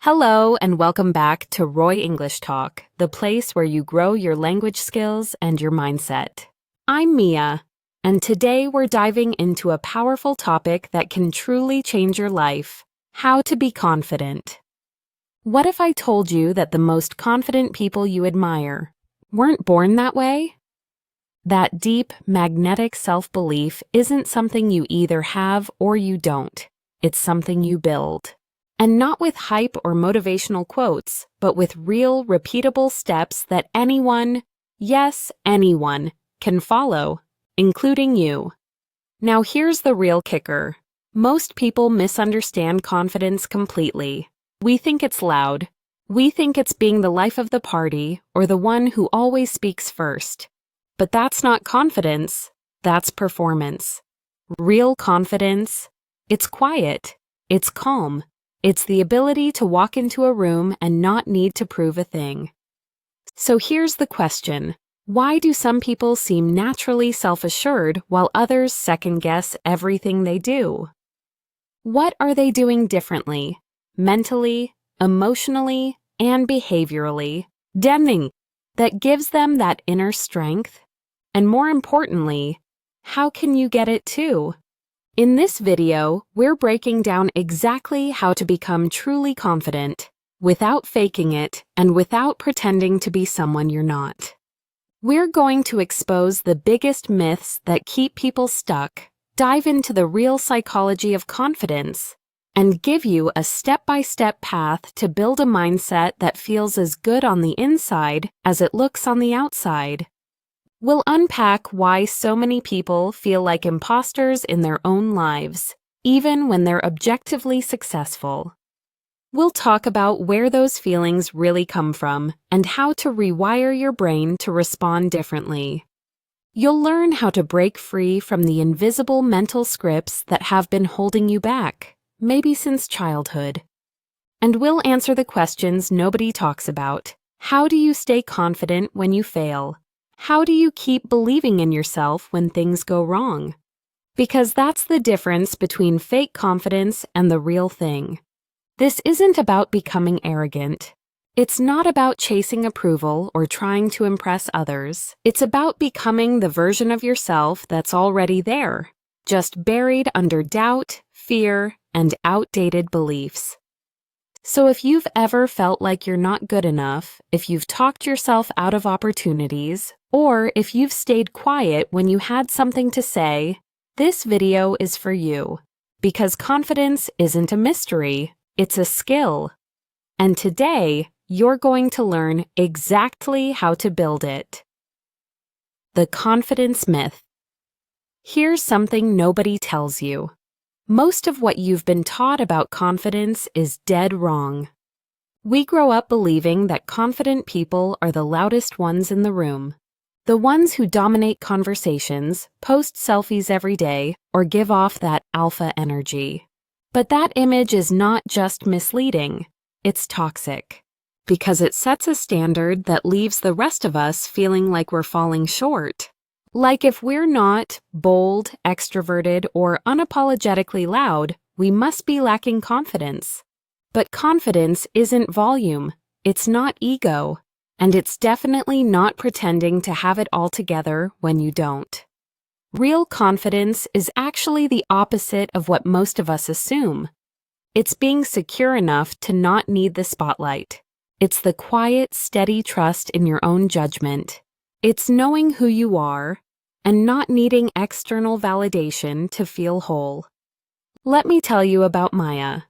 Hello and welcome back to Roy English Talk, the place where you grow your language skills and your mindset. I'm Mia, and today we're diving into a powerful topic that can truly change your life: how to be confident. What if I told you that the most confident people you admire weren't born that way? That deep, magnetic self-belief isn't something you either have or you don't. It's something you build. And not with hype or motivational quotes, but with real, repeatable steps that anyone, yes, anyone, can follow, including you. Now here's the real kicker. Most people misunderstand confidence completely. We think it's loud. We think it's being the life of the party or the one who always speaks first. But that's not confidence, that's performance. Real confidence, it's quiet, it's calm. It's the ability to walk into a room and not need to prove a thing. So here's the question. Why do some people seem naturally self-assured while others second-guess everything they do? What are they doing differently, mentally, emotionally, and behaviorally, that gives them that inner strength? And more importantly, how can you get it too? In this video, we're breaking down exactly how to become truly confident, without faking it and without pretending to be someone you're not. We're going to expose the biggest myths that keep people stuck, dive into the real psychology of confidence, and give you a step-by-step path to build a mindset that feels as good on the inside as it looks on the outside. We'll unpack why so many people feel like imposters in their own lives, even when they're objectively successful. We'll talk about where those feelings really come from and how to rewire your brain to respond differently. You'll learn how to break free from the invisible mental scripts that have been holding you back, maybe since childhood. And we'll answer the questions nobody talks about. How do you stay confident when you fail? How do you keep believing in yourself when things go wrong? Because that's the difference between fake confidence and the real thing. This isn't about becoming arrogant. It's not about chasing approval or trying to impress others. It's about becoming the version of yourself that's already there, just buried under doubt, fear, and outdated beliefs. So if you've ever felt like you're not good enough, if you've talked yourself out of opportunities, or if you've stayed quiet when you had something to say, this video is for you. Because confidence isn't a mystery, it's a skill. And today, you're going to learn exactly how to build it. The confidence myth. Here's something nobody tells you. Most of what you've been taught about confidence is dead wrong. We grow up believing that confident people are the loudest ones in the room, the ones who dominate conversations, post selfies every day, or give off that alpha energy. But that image is not just misleading, it's toxic, because it sets a standard that leaves the rest of us feeling like we're falling short. Like if we're not bold, extroverted, or unapologetically loud, we must be lacking confidence. But confidence isn't volume, it's not ego, and it's definitely not pretending to have it all together when you don't. Real confidence is actually the opposite of what most of us assume. It's being secure enough to not need the spotlight. It's the quiet, steady trust in your own judgment. It's knowing who you are and not needing external validation to feel whole. Let me tell you about Maya.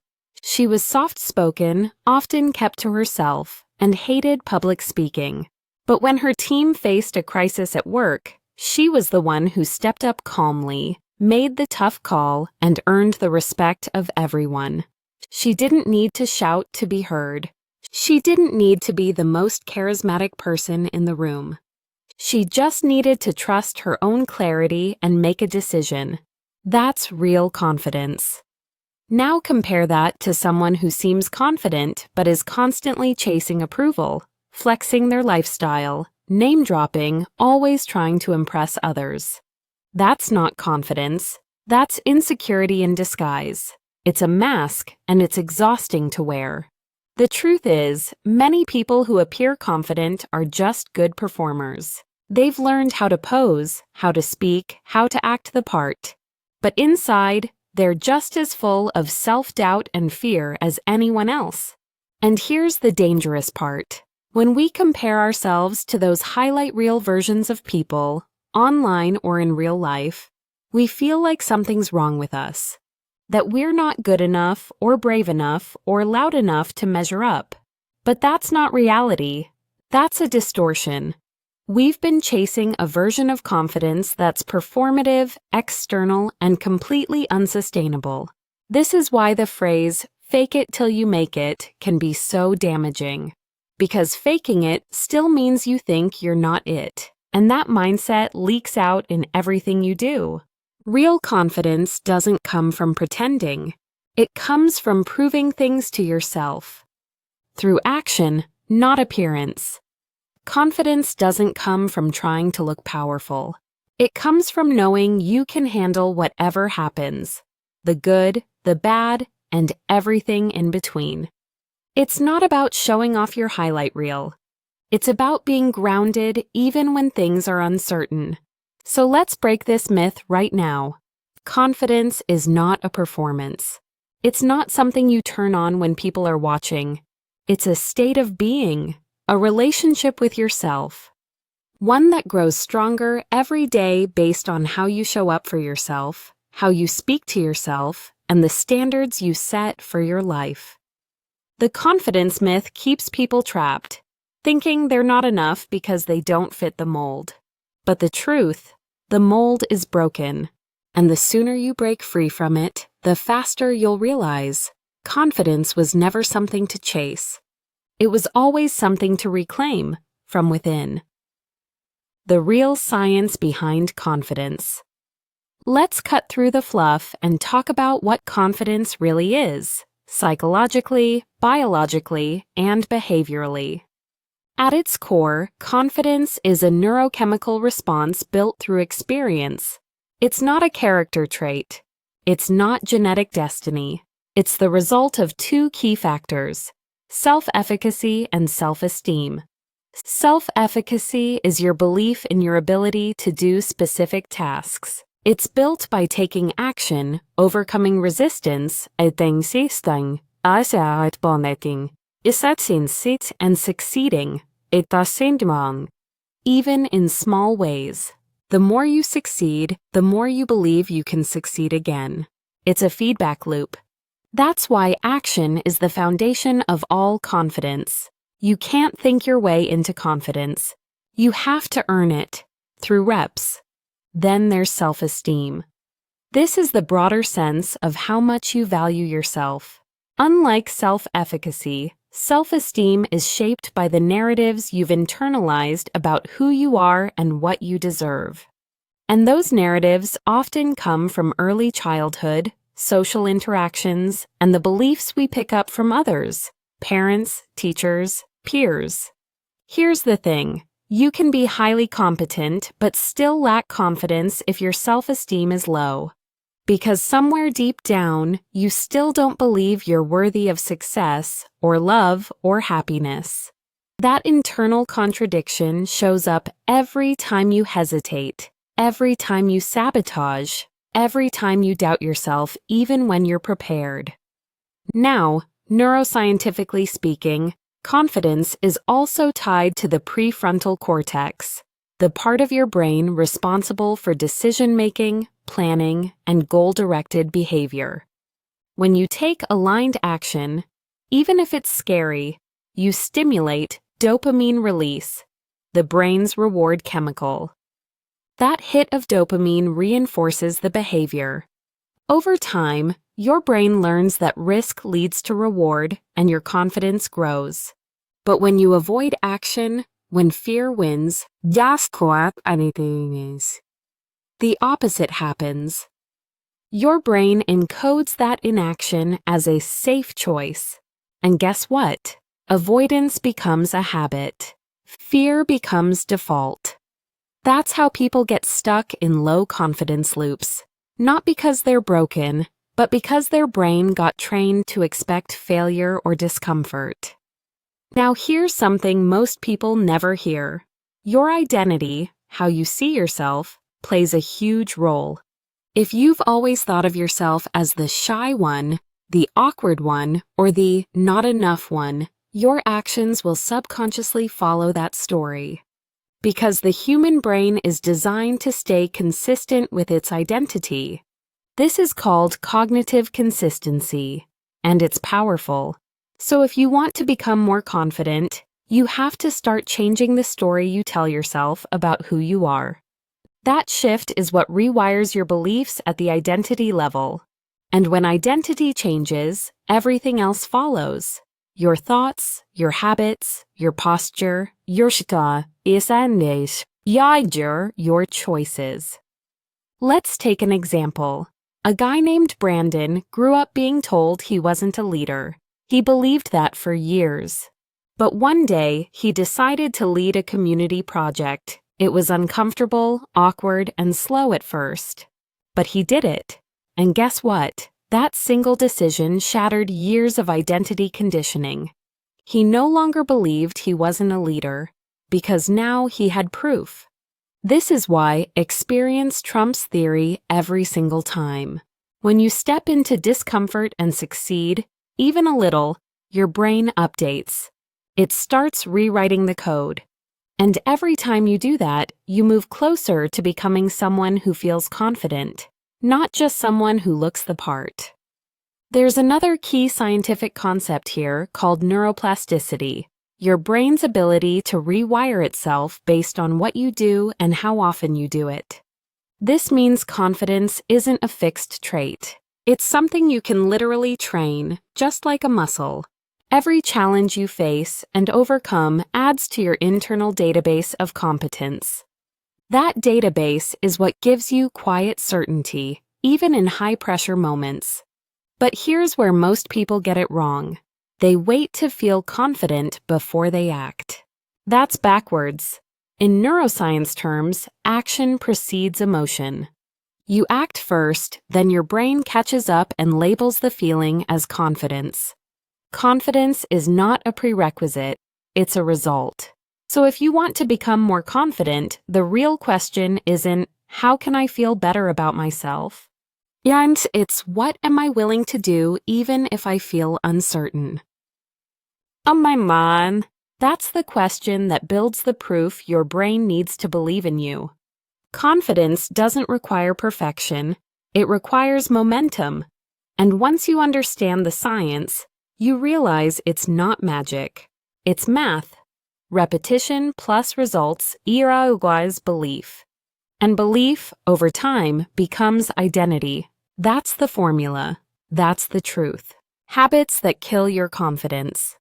She was soft-spoken, often kept to herself, and hated public speaking. But when her team faced a crisis at work, she was the one who stepped up calmly, made the tough call, and earned the respect of everyone. She didn't need to shout to be heard. She didn't need to be the most charismatic person in the room. She just needed to trust her own clarity and make a decision. That's real confidence. Now compare that to someone who seems confident but is constantly chasing approval, flexing their lifestyle, name-dropping, always trying to impress others. That's not confidence. That's insecurity in disguise. It's a mask, and it's exhausting to wear. The truth is, many people who appear confident are just good performers. They've learned how to pose, how to speak, how to act the part. But inside, they're just as full of self-doubt and fear as anyone else. And here's the dangerous part. When we compare ourselves to those highlight reel versions of people, online or in real life, we feel like something's wrong with us. That we're not good enough or brave enough or loud enough to measure up. But that's not reality. That's a distortion. We've been chasing a version of confidence that's performative, external, and completely unsustainable. This is why the phrase, "fake it till you make it," can be so damaging. Because faking it still means you think you're not it, and that mindset leaks out in everything you do. Real confidence doesn't come from pretending. It comes from proving things to yourself. Through action, not appearance. Confidence doesn't come from trying to look powerful. It comes from knowing you can handle whatever happens, the good, the bad, and everything in between. It's not about showing off your highlight reel. It's about being grounded even when things are uncertain. So let's break this myth right now. Confidence is not a performance. It's not something you turn on when people are watching. It's a state of being. A relationship with yourself. One that grows stronger every day based on how you show up for yourself, how you speak to yourself, and the standards you set for your life. The confidence myth keeps people trapped, thinking they're not enough because they don't fit the mold. But the truth, the mold is broken, and the sooner you break free from it, the faster you'll realize confidence was never something to chase. It was always something to reclaim from within. The real science behind confidence. Let's cut through the fluff and talk about what confidence really is, psychologically, biologically, and behaviorally. At its core, confidence is a neurochemical response built through experience. It's not a character trait. It's not genetic destiny. It's the result of two key factors: self-efficacy and self-esteem. Self-efficacy is your belief in your ability to do specific tasks. It's built by taking action, overcoming resistance, and succeeding. Even in small ways. The more you succeed, the more you believe you can succeed again. It's a feedback loop. That's why action is the foundation of all confidence. You can't think your way into confidence. You have to earn it, through reps. Then there's self-esteem. This is the broader sense of how much you value yourself. Unlike self-efficacy, self-esteem is shaped by the narratives you've internalized about who you are and what you deserve. And those narratives often come from early childhood, social interactions, and the beliefs we pick up from others, parents, teachers, peers. Here's the thing. You can be highly competent but still lack confidence if your self-esteem is low. Because somewhere deep down, you still don't believe you're worthy of success or love or happiness. That internal contradiction shows up every time you hesitate, every time you sabotage, every time you doubt yourself, even when you're prepared. Now, neuroscientifically speaking, confidence is also tied to the prefrontal cortex, the part of your brain responsible for decision-making, planning, and goal-directed behavior. When you take aligned action, even if it's scary, you stimulate dopamine release, the brain's reward chemical. That hit of dopamine reinforces the behavior. Over time, your brain learns that risk leads to reward and your confidence grows. But when you avoid action, when fear wins, the opposite happens. Your brain encodes that inaction as a safe choice. And guess what? Avoidance becomes a habit. Fear becomes default. That's how people get stuck in low confidence loops. Not because they're broken, but because their brain got trained to expect failure or discomfort. Now here's something most people never hear. Your identity, how you see yourself, plays a huge role. If you've always thought of yourself as the shy one, the awkward one, or the not enough one, your actions will subconsciously follow that story. Because the human brain is designed to stay consistent with its identity. This is called cognitive consistency, and it's powerful. So if you want to become more confident, you have to start changing the story you tell yourself about who you are. That shift is what rewires your beliefs at the identity level. And when identity changes, everything else follows. Your thoughts, your habits, your posture, your your choices. Let's take an example. A guy named Brandon grew up being told he wasn't a leader. He believed that for years. But one day, he decided to lead a community project. It was uncomfortable, awkward, and slow at first. But he did it. And guess what? That single decision shattered years of identity conditioning. He no longer believed he wasn't a leader, because now he had proof. This is why experience trumps theory every single time. When you step into discomfort and succeed, even a little, your brain updates. It starts rewriting the code. And every time you do that, you move closer to becoming someone who feels confident, not just someone who looks the part. There's another key scientific concept here called neuroplasticity, your brain's ability to rewire itself based on what you do and how often you do it. This means confidence isn't a fixed trait. It's something you can literally train, just like a muscle. Every challenge you face and overcome adds to your internal database of competence. That database is what gives you quiet certainty, even in high-pressure moments. But here's where most people get it wrong. They wait to feel confident before they act. That's backwards. In neuroscience terms, action precedes emotion. You act first, then your brain catches up and labels the feeling as confidence. Confidence is not a prerequisite, it's a result. So if you want to become more confident, the real question isn't, how can I feel better about myself? And it's, what am I willing to do even if I feel uncertain? Oh my man, that's the question that builds the proof your brain needs to believe in you. Confidence doesn't require perfection, it requires momentum. And once you understand the science, you realize it's not magic. It's math. Repetition plus results equals belief. And belief, over time, becomes identity. That's the formula. That's the truth. Habits that kill your confidence.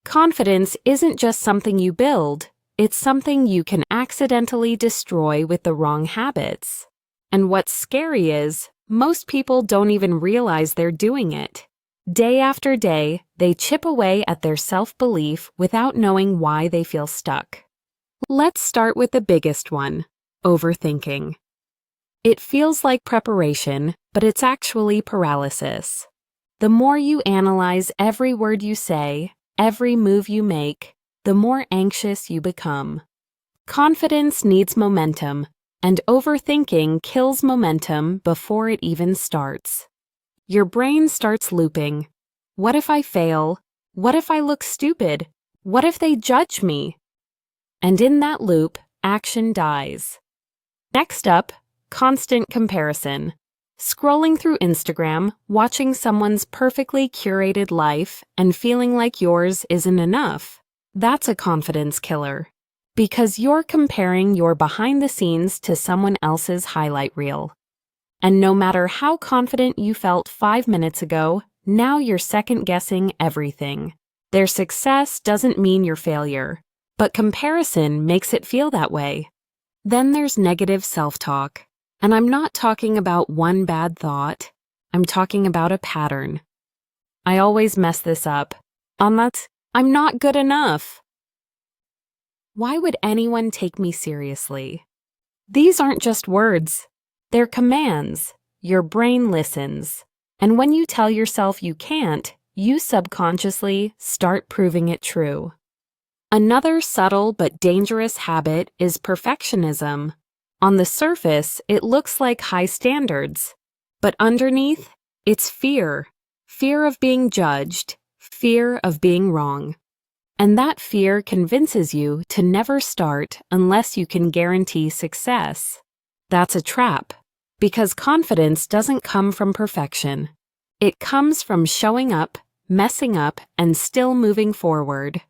Confidence isn't just something you build, it's something you can accidentally destroy with the wrong habits. And what's scary is, most people don't even realize they're doing it. Day after day, they chip away at their self-belief without knowing why they feel stuck. Let's start with the biggest one, overthinking. It feels like preparation, but it's actually paralysis. The more you analyze every word you say, every move you make, the more anxious you become. Confidence needs momentum, and overthinking kills momentum before it even starts. Your brain starts looping. What if I fail? What if I look stupid? What if they judge me? And in that loop, action dies. Next up, constant comparison. Scrolling through Instagram, watching someone's perfectly curated life, and feeling like yours isn't enough. That's a confidence killer. Because you're comparing your behind the scenes to someone else's highlight reel. And no matter how confident you felt 5 minutes ago, now you're second-guessing everything. Their success doesn't mean your failure, but comparison makes it feel that way. Then there's negative self-talk. And I'm not talking about one bad thought. I'm talking about a pattern. I always mess this up. I'm not good enough. Why would anyone take me seriously? These aren't just words. They're commands. your brain listens. And when you tell yourself you can't, you subconsciously start proving it true. Another subtle but dangerous habit is perfectionism. On the surface, it looks like high standards, but underneath, it's fear. Fear of being judged, fear of being wrong. And that fear convinces you to never start unless you can guarantee success. That's a trap, because confidence doesn't come from perfection. It comes from showing up, messing up, and still moving forward.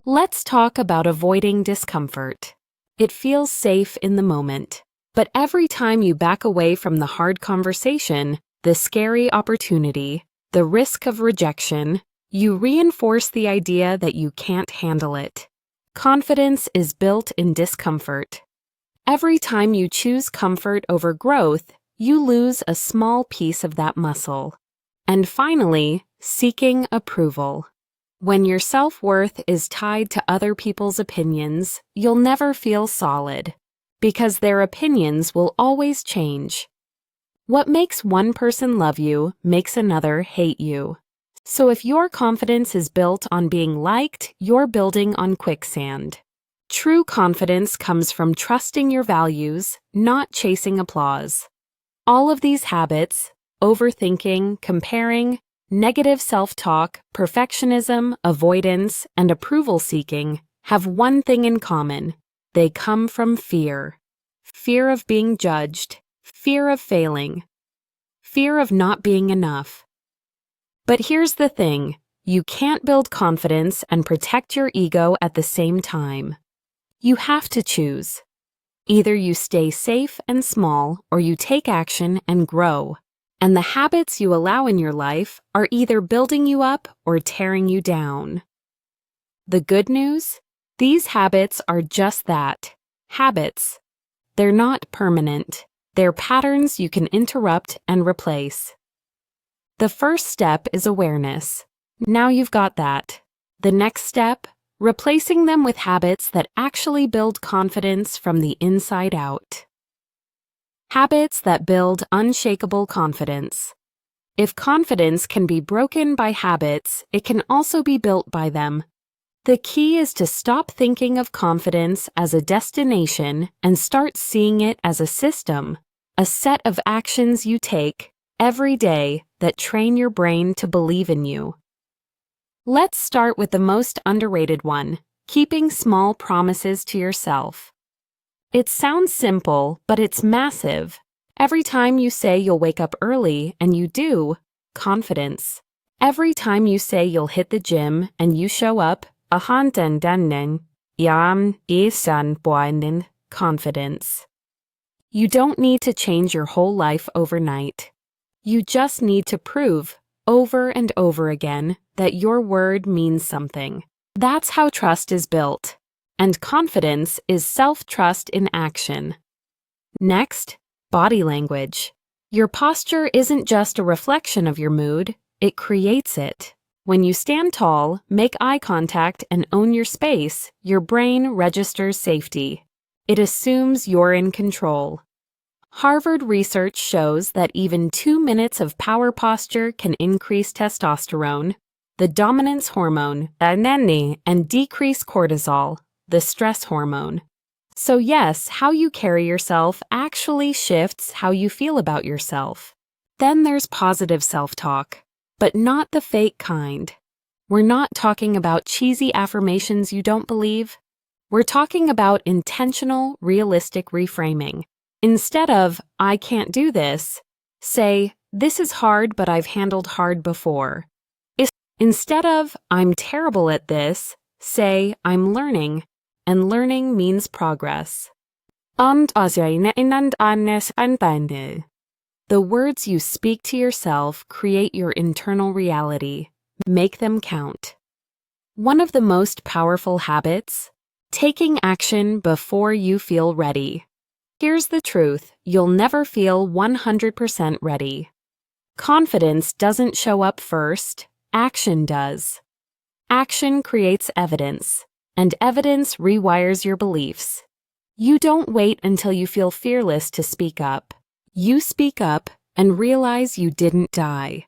Let's talk about avoiding discomfort. It feels safe in the moment, but every time you back away from the hard conversation, the scary opportunity, the risk of rejection, you reinforce the idea that you can't handle it. Confidence is built in discomfort. Every time you choose comfort over growth, you lose a small piece of that muscle. And finally, seeking approval. When your self-worth is tied to other people's opinions, you'll never feel solid, because their opinions will always change. What makes one person love you makes another hate you. So if your confidence is built on being liked, you're building on quicksand. True confidence comes from trusting your values, not chasing applause. All of these habits, overthinking, comparing, negative self-talk, perfectionism, avoidance, and approval-seeking, have one thing in common. They come from fear. Fear of being judged, fear of failing, fear of not being enough. But here's the thing, you can't build confidence and protect your ego at the same time. You have to choose. Either you stay safe and small, or you take action and grow. And the habits you allow in your life are either building you up or tearing you down. The good news? These habits are just that, habits. They're not permanent. They're patterns you can interrupt and replace. The first step is awareness. Now you've got that. The next step? Replacing them with habits that actually build confidence from the inside out. Habits that build unshakable confidence. If confidence can be broken by habits, it can also be built by them. The key is to stop thinking of confidence as a destination and start seeing it as a system, a set of actions you take every day that train your brain to believe in you. Let's start with the most underrated one, keeping small promises to yourself. It sounds simple, but it's massive. Every time you say you'll wake up early and you do, confidence. Every time you say you'll hit the gym and you show up, confidence. You don't need to change your whole life overnight. You just need to prove, over and over again, that your word means something. That's how trust is built. And confidence is self-trust in action. Next, body language. Your posture isn't just a reflection of your mood, it creates it. When you stand tall, make eye contact, and own your space, your brain registers safety. It assumes you're in control. Harvard research shows that even 2 minutes of power posture can increase testosterone, the dominance hormone, and decrease cortisol, the stress hormone. So yes, how you carry yourself actually shifts how you feel about yourself. Then there's positive self-talk, but not the fake kind. We're not talking about cheesy affirmations you don't believe. We're talking about intentional, realistic reframing. Instead of, I can't do this, say, this is hard but I've handled hard before. Instead of, I'm terrible at this, say, I'm learning, and learning means progress. The words you speak to yourself create your internal reality. Make them count. One of the most powerful habits? Taking action before you feel ready. Here's the truth, you'll never feel 100% ready. Confidence doesn't show up first, action does. Action creates evidence, and evidence rewires your beliefs. You don't wait until you feel fearless to speak up. You speak up and realize you didn't die.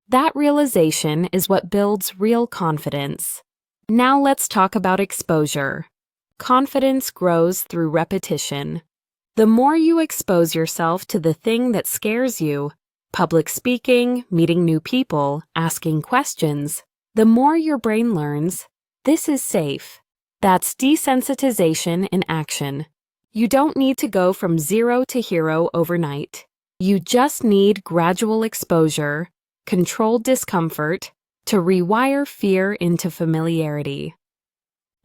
That realization is what builds real confidence. Now let's talk about exposure. Confidence grows through repetition. The more you expose yourself to the thing that scares you, public speaking, meeting new people, asking questions, the more your brain learns, this is safe. That's desensitization in action. You don't need to go from zero to hero overnight. You just need gradual exposure, controlled discomfort, to rewire fear into familiarity.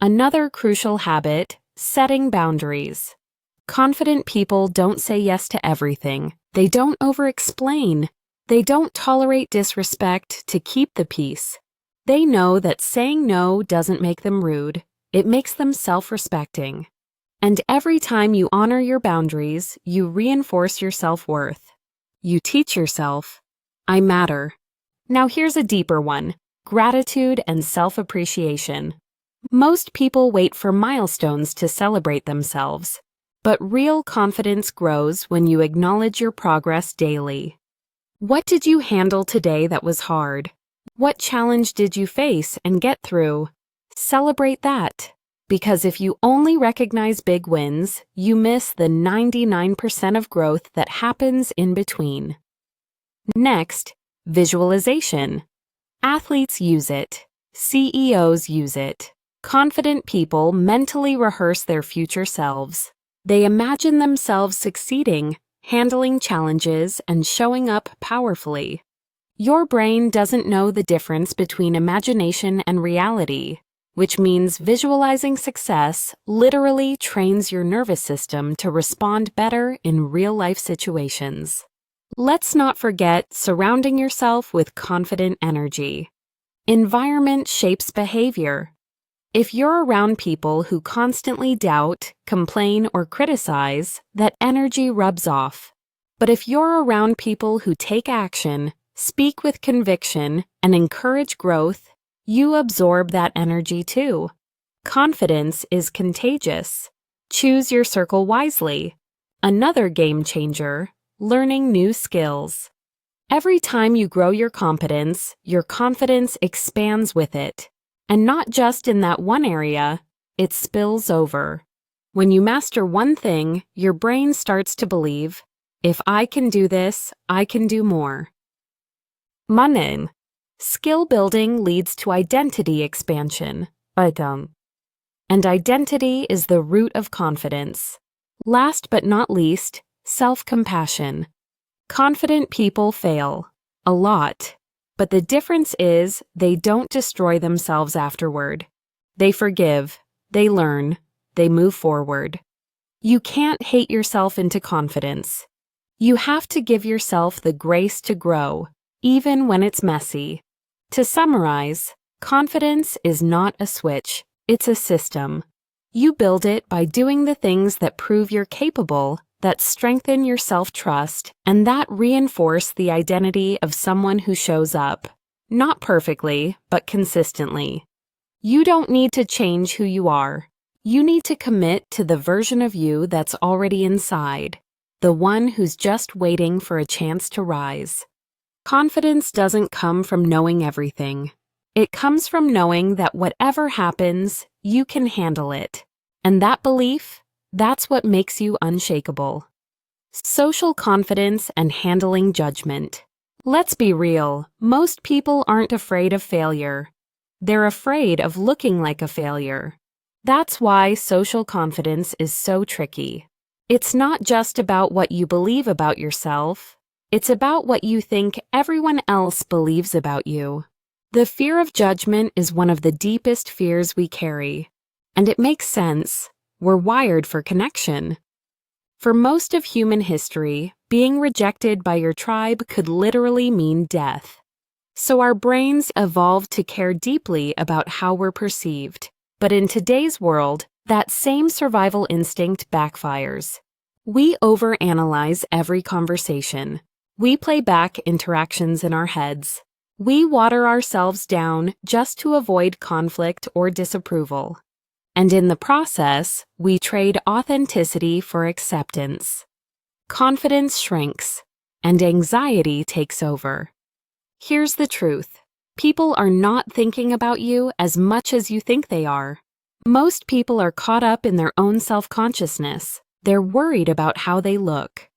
Another crucial habit, setting boundaries. Confident people don't say yes to everything. They don't over-explain. They don't tolerate disrespect to keep the peace. They know that saying no doesn't make them rude. It makes them self-respecting. And every time you honor your boundaries, you reinforce your self-worth. You teach yourself, I matter. Now here's a deeper one, gratitude and self-appreciation. Most people wait for milestones to celebrate themselves. But real confidence grows when you acknowledge your progress daily. What did you handle today that was hard? What challenge did you face and get through? Celebrate that. Because if you only recognize big wins, you miss the 99% of growth that happens in between. Next, visualization. Athletes use it. CEOs use it. Confident people mentally rehearse their future selves. They imagine themselves succeeding, handling challenges, and showing up powerfully. Your brain doesn't know the difference between imagination and reality, which means visualizing success literally trains your nervous system to respond better in real-life situations. Let's not forget surrounding yourself with confident energy. Environment shapes behavior. If you're around people who constantly doubt, complain, or criticize, that energy rubs off. But if you're around people who take action, speak with conviction, and encourage growth, you absorb that energy too. Confidence is contagious. Choose your circle wisely. Another game changer, learning new skills. Every time you grow your confidence expands with it. And not just in that one area, it spills over. When you master one thing, your brain starts to believe, if I can do this, I can do more. Manin. Skill building leads to identity expansion. And identity is the root of confidence. Last but not least, self-compassion. Confident people fail. A lot. But the difference is they don't destroy themselves afterward. They forgive, they learn, they move forward. You can't hate yourself into confidence. You have to give yourself the grace to grow, even when it's messy. To summarize, confidence is not a switch, it's a system. You build it by doing the things that prove you're capable, that strengthen your self-trust, and that reinforce the identity of someone who shows up. Not perfectly, but consistently. You don't need to change who you are. You need to commit to the version of you that's already inside, the one who's just waiting for a chance to rise. Confidence doesn't come from knowing everything. It comes from knowing that whatever happens, you can handle it. And that belief, that's what makes you unshakable. Social confidence and handling judgment. Let's be real, most people aren't afraid of failure. They're afraid of looking like a failure. That's why social confidence is so tricky. It's not just about what you believe about yourself. It's about what you think everyone else believes about you. The fear of judgment is one of the deepest fears we carry. And it makes sense. We're wired for connection. For most of human history, being rejected by your tribe could literally mean death. So our brains evolved to care deeply about how we're perceived. But in today's world, that same survival instinct backfires. We overanalyze every conversation. We play back interactions in our heads. We water ourselves down just to avoid conflict or disapproval. And in the process, we trade authenticity for acceptance. confidence shrinks, and anxiety takes over. Here's the truth. People are not thinking about you as much as you think they are. Most people are caught up in their own self-consciousness. They're worried about how they look.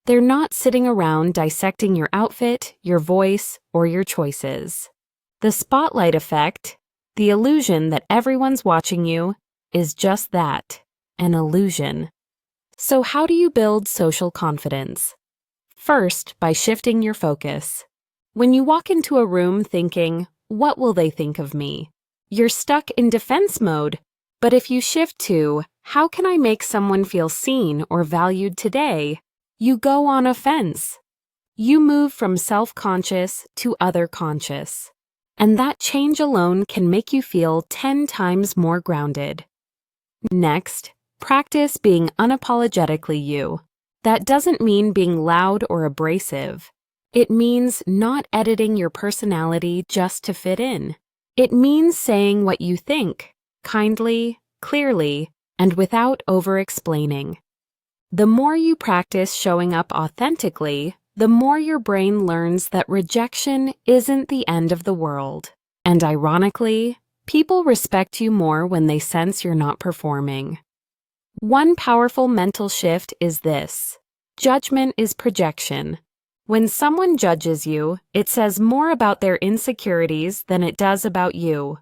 They're not sitting around dissecting your outfit, your voice, or your choices. The spotlight effect, the illusion that everyone's watching you, is just that, an illusion. So how do you build social confidence? First, by shifting your focus. When you walk into a room thinking, "What will they think of me?" you're stuck in defense mode. But if you shift to, "How can I make someone feel seen or valued today?" you go on offense. You move from self-conscious to other-conscious. And that change alone can make you feel 10 times more grounded. Next, practice being unapologetically you. That doesn't mean being loud or abrasive. It means not editing your personality just to fit in. It means saying what you think, kindly, clearly, and without over-explaining. The more you practice showing up authentically, the more your brain learns that rejection isn't the end of the world. And ironically, people respect you more when they sense you're not performing. One powerful mental shift is this: judgment is projection. When someone judges you, it says more about their insecurities than it does about you.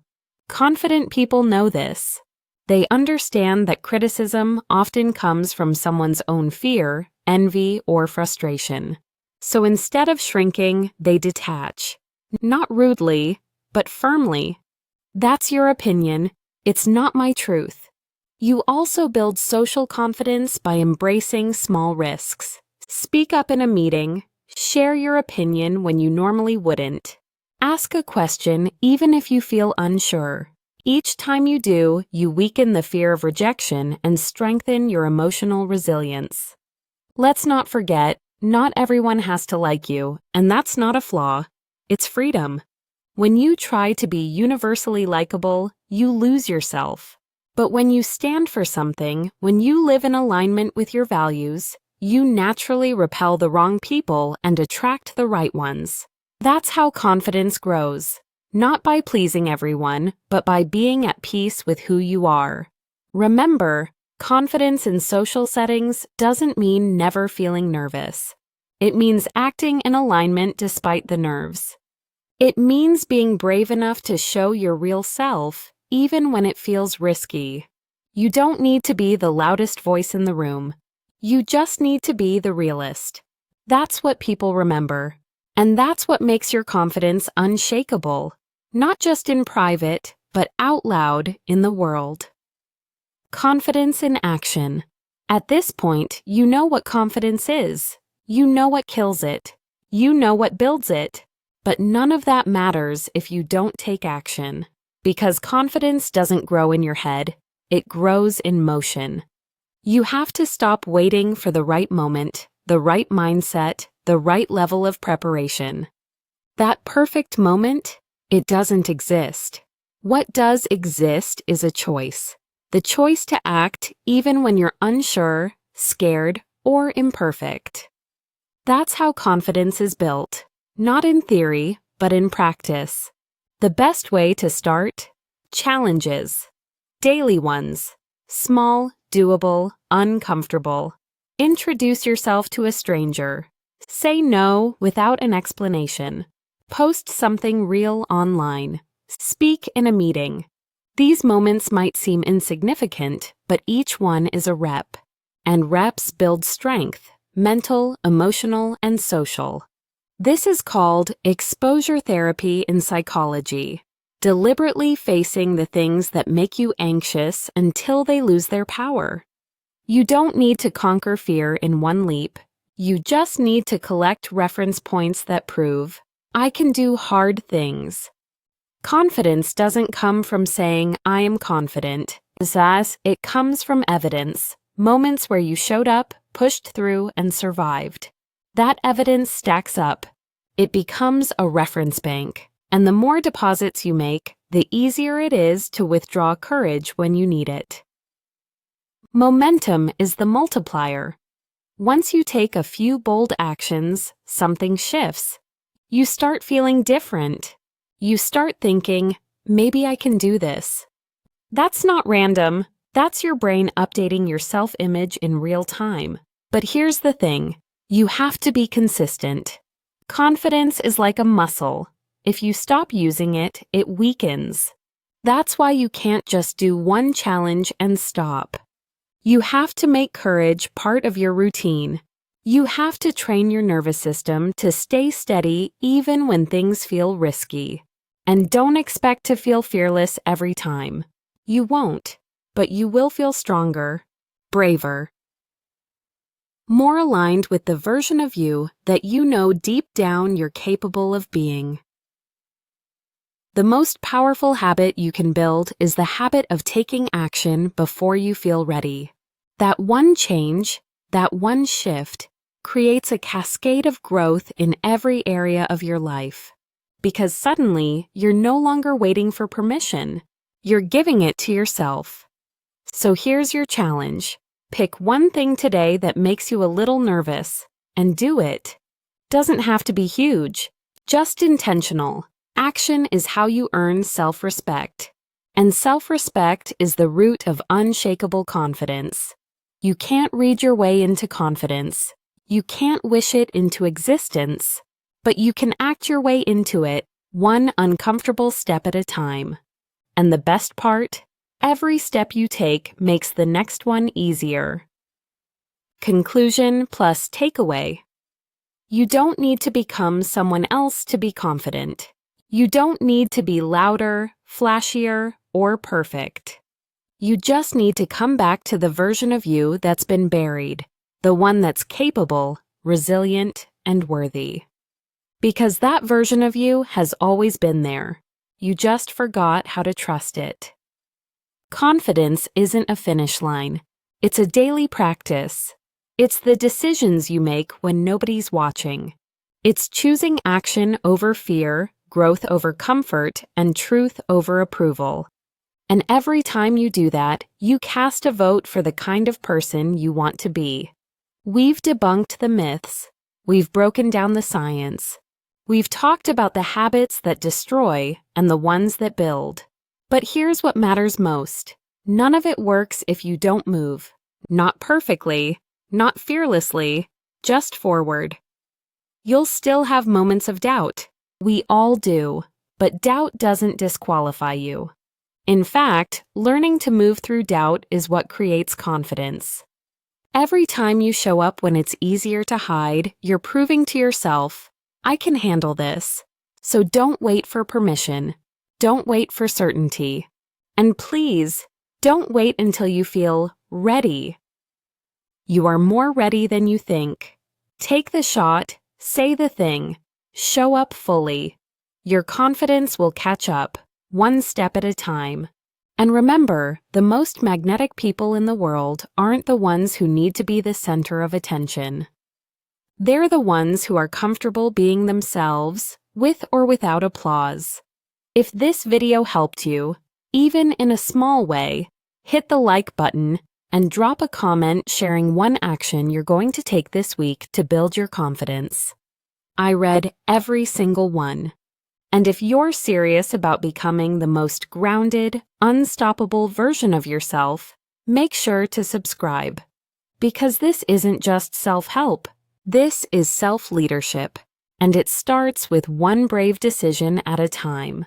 Confident people know this. They understand that criticism often comes from someone's own fear, envy, or frustration. So instead of shrinking, they detach. Not rudely, but firmly. That's your opinion. It's not my truth. You also build social confidence by embracing small risks. Speak up in a meeting. Share your opinion when you normally wouldn't. Ask a question even if you feel unsure. Each time you do, you weaken the fear of rejection and strengthen your emotional resilience. Let's not forget, not everyone has to like you, and that's not a flaw. It's freedom. When you try to be universally likable, you lose yourself. But when you stand for something, when you live in alignment with your values, you naturally repel the wrong people and attract the right ones. That's how confidence grows. Not by pleasing everyone, but by being at peace with who you are. Remember, confidence in social settings doesn't mean never feeling nervous. It means acting in alignment despite the nerves. It means being brave enough to show your real self, even when it feels risky. You don't need to be the loudest voice in the room. You just need to be the realist. That's what people remember. And that's what makes your confidence unshakable. Not just in private, but out loud in the world. Confidence in action. At this point, you know what confidence is. You know what kills it. You know what builds it. But none of that matters if you don't take action. Because confidence doesn't grow in your head, it grows in motion. You have to stop waiting for the right moment, the right mindset, the right level of preparation. That perfect moment, it doesn't exist. What does exist is a choice. The choice to act even when you're unsure, scared, or imperfect. That's how confidence is built. Not in theory, but in practice. The best way to start? Challenges. Daily ones. Small, doable, uncomfortable. Introduce yourself to a stranger. Say no without an explanation. Post something real online. Speak in a meeting. These moments might seem insignificant, but each one is a rep. And reps build strength, mental, emotional, and social. This is called exposure therapy in psychology. Deliberately facing the things that make you anxious until they lose their power. You don't need to conquer fear in one leap. You just need to collect reference points that prove, I can do hard things. Confidence doesn't come from saying, I am confident. It comes from evidence, moments where you showed up, pushed through, and survived. That evidence stacks up. It becomes a reference bank. And the more deposits you make, the easier it is to withdraw courage when you need it. Momentum is the multiplier. Once you take a few bold actions, something shifts. You start feeling different. You start thinking, maybe I can do this. That's not random. That's your brain updating your self-image in real time. But here's the thing. You have to be consistent. Confidence is like a muscle. If you stop using it, it weakens. That's why you can't just do one challenge and stop. You have to make courage part of your routine. You have to train your nervous system to stay steady even when things feel risky. And don't expect to feel fearless every time. You won't, but you will feel stronger, braver, more aligned with the version of you that you know deep down you're capable of being. The most powerful habit you can build is the habit of taking action before you feel ready. That one change, that one shift, creates a cascade of growth in every area of your life. Because suddenly, you're no longer waiting for permission. You're giving it to yourself. So here's your challenge. Pick one thing today that makes you a little nervous, and do it. Doesn't have to be huge, just intentional. Action is how you earn self-respect. And self-respect is the root of unshakable confidence. You can't read your way into confidence. You can't wish it into existence. But you can act your way into it, one uncomfortable step at a time. And the best part? Every step you take makes the next one easier. Conclusion plus takeaway. You don't need to become someone else to be confident. You don't need to be louder, flashier, or perfect. You just need to come back to the version of you that's been buried, the one that's capable, resilient, and worthy. Because that version of you has always been there. You just forgot how to trust it. Confidence isn't a finish line. It's a daily practice. It's the decisions you make when nobody's watching. It's choosing action over fear, growth over comfort, and truth over approval. And every time you do that, you cast a vote for the kind of person you want to be. We've debunked the myths. We've broken down the science. We've talked about the habits that destroy and the ones that build. But here's what matters most. None of it works if you don't move. Not perfectly, not fearlessly, just forward. You'll still have moments of doubt. We all do. But doubt doesn't disqualify you. In fact, learning to move through doubt is what creates confidence. Every time you show up when it's easier to hide, you're proving to yourself, I can handle this. So don't wait for permission. Don't wait for certainty. And please, don't wait until you feel ready. You are more ready than you think. Take the shot, say the thing, show up fully. Your confidence will catch up, one step at a time. And remember, the most magnetic people in the world aren't the ones who need to be the center of attention. They're the ones who are comfortable being themselves, with or without applause. If this video helped you, even in a small way, hit the like button and drop a comment sharing one action you're going to take this week to build your confidence. I read every single one. And if you're serious about becoming the most grounded, unstoppable version of yourself, make sure to subscribe. Because this isn't just self-help. This is self-leadership, and it starts with one brave decision at a time.